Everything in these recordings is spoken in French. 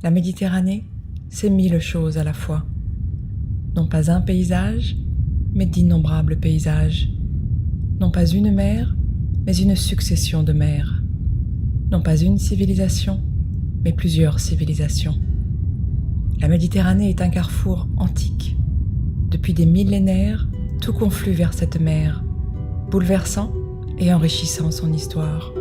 La Méditerranée, c'est 1000 choses à la fois. Non pas un paysage, mais d'innombrables paysages. Non pas une mer, mais une succession de mers. Non pas une civilisation, mais plusieurs civilisations. La Méditerranée est un carrefour antique. Depuis des millénaires, tout conflue vers cette mer, bouleversant et enrichissant son histoire.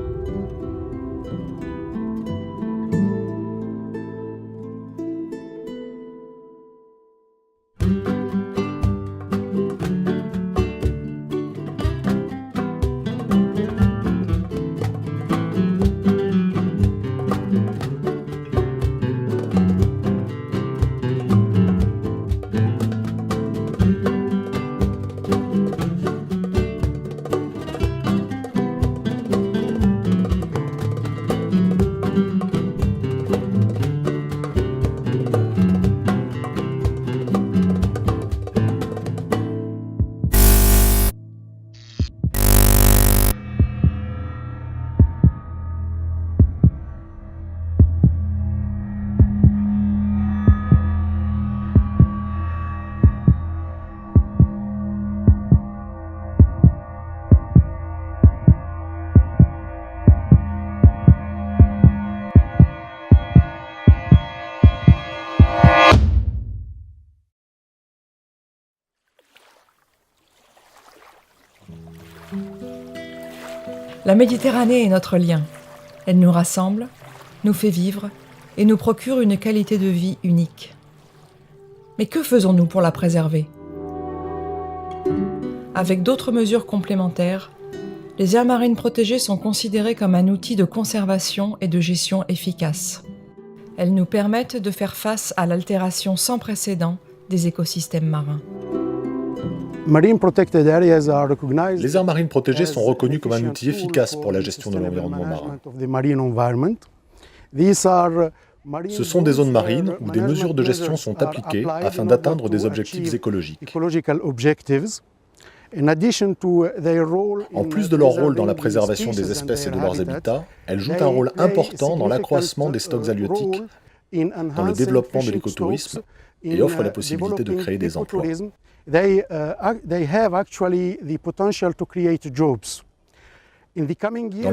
La Méditerranée est notre lien. Elle nous rassemble, nous fait vivre et nous procure une qualité de vie unique. Mais que faisons-nous pour la préserver ? Avec d'autres mesures complémentaires, les aires marines protégées sont considérées comme un outil de conservation et de gestion efficace. Elles nous permettent de faire face à l'altération sans précédent des écosystèmes marins. Les aires marines protégées sont reconnues comme un outil efficace pour la gestion de l'environnement marin. Ce sont des zones marines où des mesures de gestion sont appliquées afin d'atteindre des objectifs écologiques. En plus de leur rôle dans la préservation des espèces et de leurs habitats, elles jouent un rôle important dans l'accroissement des stocks halieutiques, dans le développement de l'écotourisme et offrent la possibilité de créer des emplois. Dans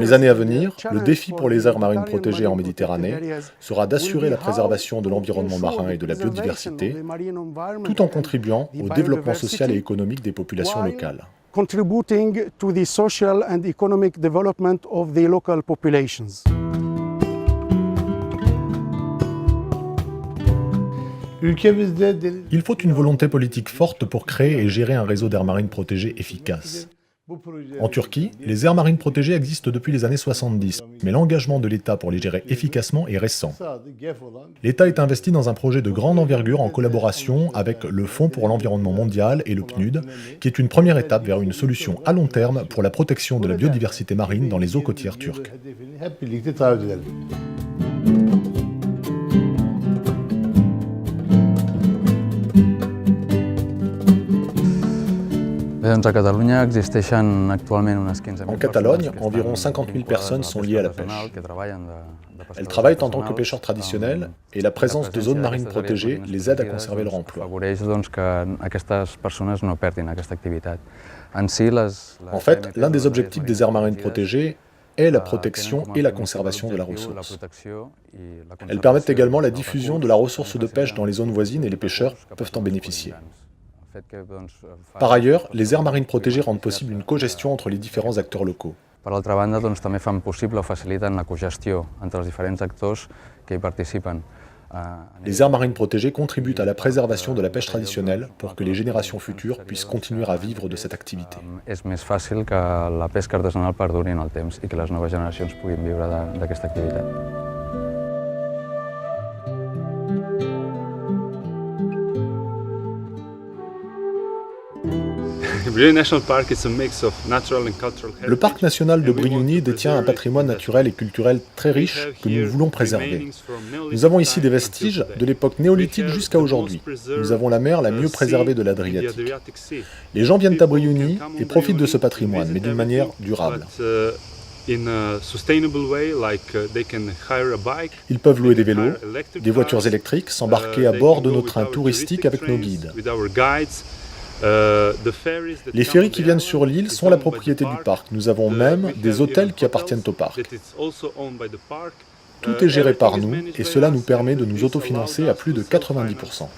les années à venir, le défi pour les aires marines protégées en Méditerranée sera d'assurer la préservation de l'environnement marin et de la biodiversité, tout en contribuant au développement social et économique des populations locales. Il faut une volonté politique forte pour créer et gérer un réseau d'aires marines protégées efficace. En Turquie, les aires marines protégées existent depuis les années 70, mais l'engagement de l'État pour les gérer efficacement est récent. L'État est investi dans un projet de grande envergure en collaboration avec le Fonds pour l'environnement mondial et le PNUD, qui est une première étape vers une solution à long terme pour la protection de la biodiversité marine dans les eaux côtières turques. En Catalogne, environ 50 000 personnes sont liées à la pêche. Elles travaillent en tant que pêcheurs traditionnels et la présence de zones marines protégées les aide à conserver leur emploi. En fait, l'un des objectifs des aires marines protégées est la protection et la conservation de la ressource. Elles permettent également la diffusion de la ressource de pêche dans les zones voisines et les pêcheurs peuvent en bénéficier. Par ailleurs, les aires marines protégées rendent possible une cogestion entre les différents acteurs locaux. Per altra banda, també fan possible o faciliten la cogestió entre els diferents actors que hi participen. Les aires marines protégées contribuent à la préservation de la pêche traditionnelle pour que les générations futures puissent continuer à vivre de cette activité. És més fàcil que la pesca artesanal perduri en el temps i que les noves generacions puguin viure d'aquesta activitat. Le parc national de Brioni détient un patrimoine naturel et culturel très riche que nous voulons préserver. Nous avons ici des vestiges de l'époque néolithique jusqu'à aujourd'hui. Nous avons la mer la mieux préservée de l'Adriatique. Les gens viennent à Brioni et profitent de ce patrimoine, mais d'une manière durable. Ils peuvent louer des vélos, des voitures électriques, s'embarquer à bord de nos trains touristiques avec nos guides. Les ferries qui viennent sur l'île sont la propriété du parc. Nous avons même des hôtels qui appartiennent au parc. Tout est géré par nous et cela nous permet de nous autofinancer à plus de 90%.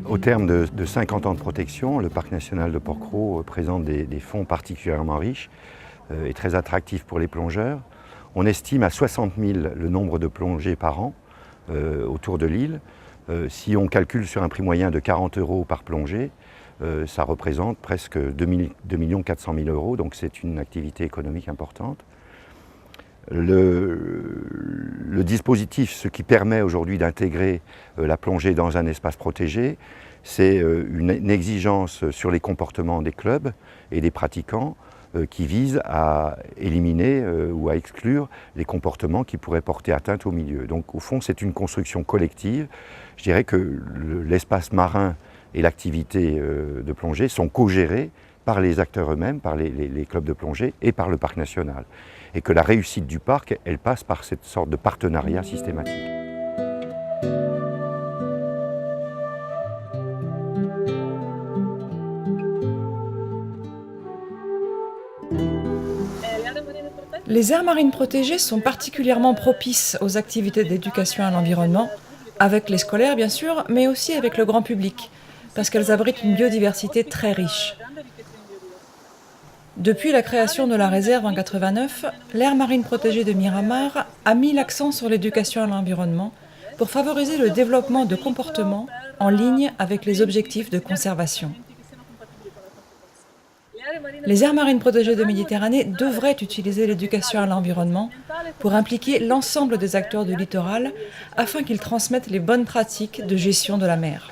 Au terme de 50 ans de protection, le parc national de Porquerolles présente des fonds particulièrement riches et très attractifs pour les plongeurs. On estime à 60 000 le nombre de plongées par an autour de l'île. Si on calcule sur un prix moyen de 40 € par plongée, ça représente presque 2 400 000 €, donc c'est une activité économique importante. Le dispositif, ce qui permet aujourd'hui d'intégrer la plongée dans un espace protégé, c'est une exigence sur les comportements des clubs et des pratiquants qui vise à éliminer ou à exclure les comportements qui pourraient porter atteinte au milieu. Donc au fond, c'est une construction collective. Je dirais que l'espace marin et l'activité de plongée sont co-gérés par les acteurs eux-mêmes, par les clubs de plongée et par le parc national. Et que la réussite du parc, elle passe par cette sorte de partenariat systématique. Les aires marines protégées sont particulièrement propices aux activités d'éducation à l'environnement, avec les scolaires bien sûr, mais aussi avec le grand public, parce qu'elles abritent une biodiversité très riche. Depuis la création de la réserve en 1989, l'aire marine protégée de Miramar a mis l'accent sur l'éducation à l'environnement pour favoriser le développement de comportements en ligne avec les objectifs de conservation. Les aires marines protégées de Méditerranée devraient utiliser l'éducation à l'environnement pour impliquer l'ensemble des acteurs du littoral afin qu'ils transmettent les bonnes pratiques de gestion de la mer.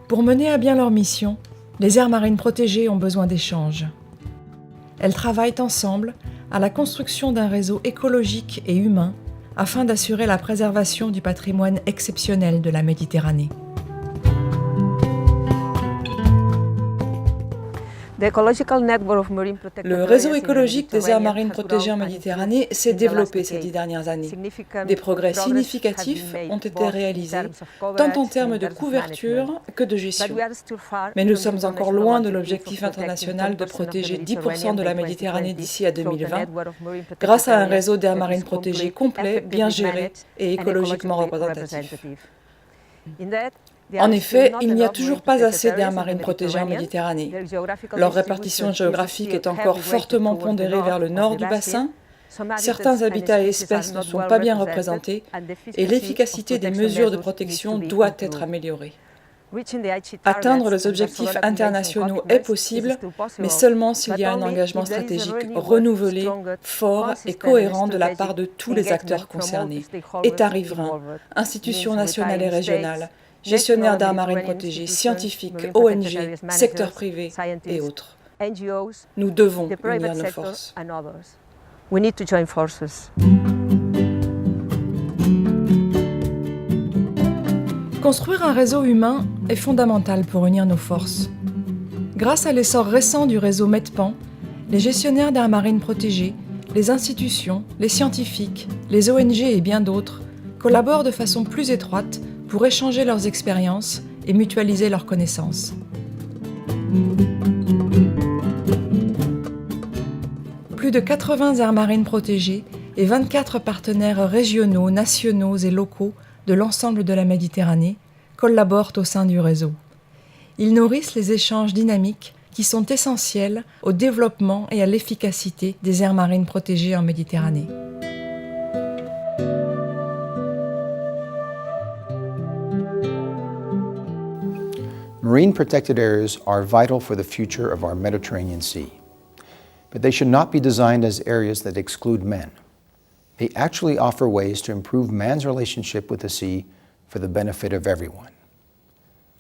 Pour mener à bien leur mission, les aires marines protégées ont besoin d'échanges. Elles travaillent ensemble à la construction d'un réseau écologique et humain afin d'assurer la préservation du patrimoine exceptionnel de la Méditerranée. Le réseau écologique des aires marines protégées en Méditerranée s'est développé ces 10 dernières années. Des progrès significatifs ont été réalisés, tant en termes de couverture que de gestion. Mais nous sommes encore loin de l'objectif international de protéger 10% de la Méditerranée d'ici à 2020, grâce à un réseau d'aires marines protégées complet, bien géré et écologiquement représentatif. En effet, il n'y a toujours pas assez d'aires marines protégées en Méditerranée. Leur répartition géographique est encore fortement pondérée vers le nord du bassin. Certains habitats et espèces ne sont pas bien représentés et l'efficacité des mesures de protection doit être améliorée. Atteindre les objectifs internationaux est possible, mais seulement s'il y a un engagement stratégique renouvelé, fort et cohérent de la part de tous les acteurs concernés, États riverains, institutions nationales et régionales, gestionnaires d'aires marines protégées, scientifiques, ONG, secteur privé et autres. Nous devons unir nos forces. Construire un réseau humain est fondamental pour unir nos forces. Grâce à l'essor récent du réseau MEDPAN, les gestionnaires d'aires marines protégées, les institutions, les scientifiques, les ONG et bien d'autres collaborent de façon plus étroite pour échanger leurs expériences et mutualiser leurs connaissances. Plus de 80 aires marines protégées et 24 partenaires régionaux, nationaux et locaux de l'ensemble de la Méditerranée collaborent au sein du réseau. Ils nourrissent les échanges dynamiques qui sont essentiels au développement et à l'efficacité des aires marines protégées en Méditerranée. Marine protected areas are vital for the future of our Mediterranean Sea, but they should not be designed as areas that exclude men. They actually offer ways to improve man's relationship with the sea for the benefit of everyone.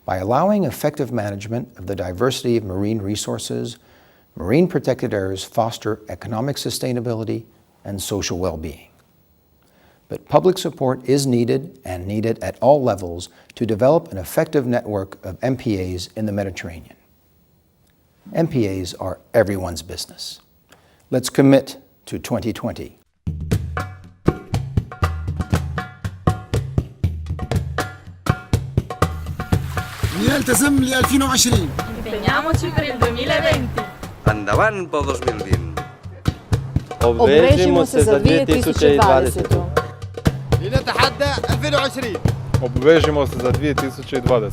By allowing effective management of the diversity of marine resources, marine protected areas foster economic sustainability and social well-being. But public support is needed, and needed at all levels, to develop an effective network of MPAs in the Mediterranean. MPAs are everyone's business. Let's commit to 2020. نلتزم ل 2020. Impegniamoci per il 2020. Andavant po 2020. Obvežimo se za 2020. لنتحدى 2020. Obvežimo se za 2020.